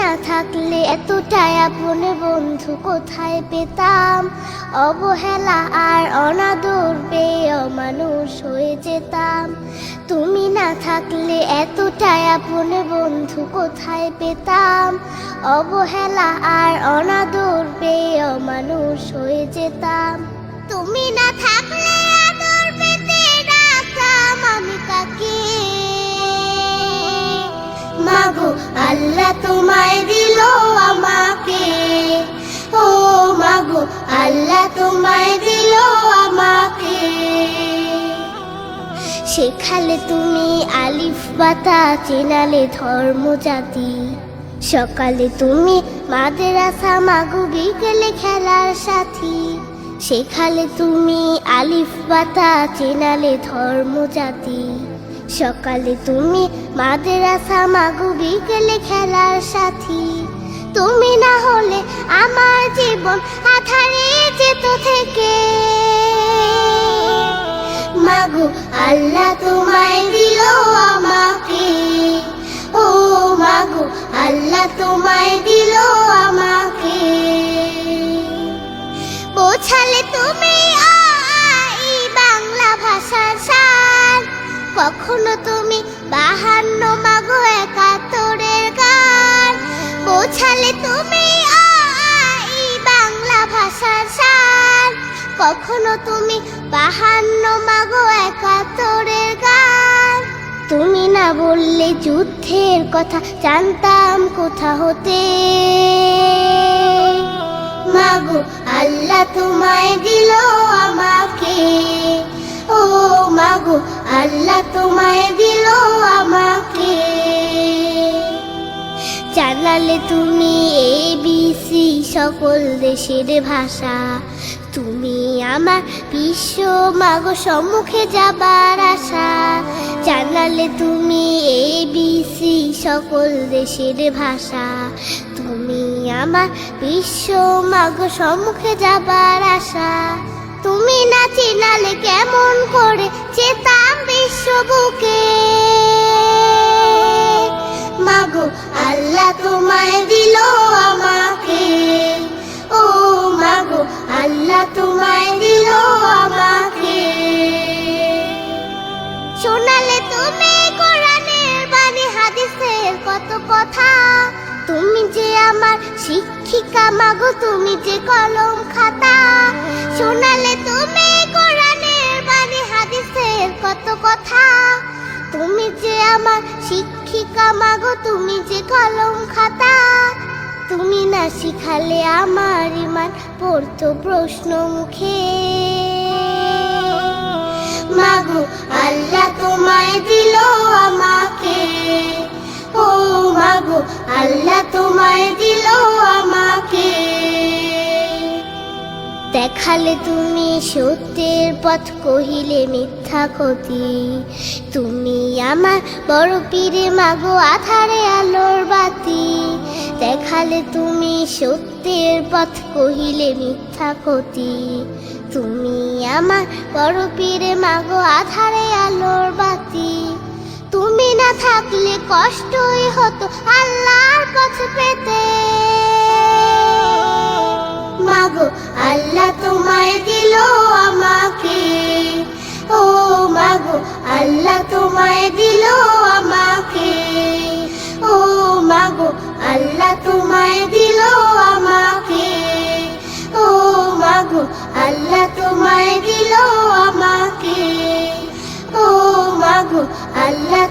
না থাকলে এতটাই আপন বন্ধু কোথায় পেতাম। অবহেলা আর অনাদর পেয়ে অমানুষ হয়ে যেতাম। তুমি না থাকলে এতটাই আপন বন্ধু কোথায় পেতাম। অবহেলা আর অনাদর পেয়ে অমানুষ হয়ে যেতাম। তুমি না থাকলে আদর পেতে ডাকতাম আমি কাকে। মাগো আল্লাহ তোমায় দিল আমাকে, ও মাগো আল্লাহ তোমায় দিল আমাকে। শেখালে তুমি আলিফ বাতা, চেনালে ধর্ম জাতি। সকালে তুমি মাদ্রাসা, মাগো বিকেলে খেলার সাথী। শেখালে তুমি আলিফ বাতা, চেনালে ধর্ম জাতি। সকালে তুমি মাদ্রাসা, মাগো বিকেলে খেলার সাথী। তুমি না হলে আমার জীবন আধারে যেত থেকে। মাগো আল্লাহ তোমায় দিল আমাকে, ও মাগো আল্লাহ তোমায় দিল আমাকে। বোঝালে তুমি বাংলা ভাষার সার। কখনো তুমি 52 মাগো 71-এর গান। বোঝালে তুমি বাংলা ভাষার সার। কখনো তুমি 52 মাগো 71-এর গান। তুমি না বললে যুদ্ধের কথা জানতাম কোথা হতে। মাগো আল্লাহ তোমায় দিল আমাকে, ও মাগো আল্লাহ তোমায় দিল আমাকে। জানালে তুমি ABC সকল দেশের ভাষা। তুমি আমার বিশ্ব মাগো সম্মুখে যাবার আশা। জানালে তুমি ABC সকল দেশের ভাষা। তুমি আমার বিশ্ব মাগো সম্মুখে যাবার আশা। তুমি না চিনালে কেমন করে যেতাম বিশ্ব বুকে। মাগো আল্লাহ তোমায় দিল আমাকে, ও মাগো আল্লাহ তোমায় দিল আমাকে। শোনালে তুমি কোরআনের বাণী, হাদিসের কত কথা। তুমি যে আমার শিক্ষিকা মাগো, তুমি যে কলম খাতা। শোনালে তুমি কোরআনের বাণী, হাদিসের কত কথা। তুমি যে আমার শিক্ষিকা মাগো, তুমি যে কলম খাতা। তুমি না শিখালে আমার ইমান পড়তো প্রশ্ন মুখে। মাগো আল্লাহ তোমায় দিল আমাকে, ও মাগো আল্লাহ তোমায় দিল আমাকে। দেখালে তুমি সত্যের পথ, কহিলে মিথ্যা ক্ষতি। তুমি আমার বড় পীরে মাগো, আধারে আলোর বাতি। দেখালে তুমি সত্যের পথ, কহিলে মিথ্যা ক্ষতি। তুমি আমার বড় পীরে মাগো, আধারে আলোর বাতি। তুমি না থাকলে কষ্টই হতো আল্লাহর পথ পেতে। মাগো আল্লাহ তোমায় দিল আমাকে, ও মাগো আল্লাহ তোমায় দিল আমাকে। ও মাগো আল্লাহ তোমায় দিল আমাকে, ও মাগো আল্লাহ তোমায় দিল আমাকে। ও মাগো আল্লাহ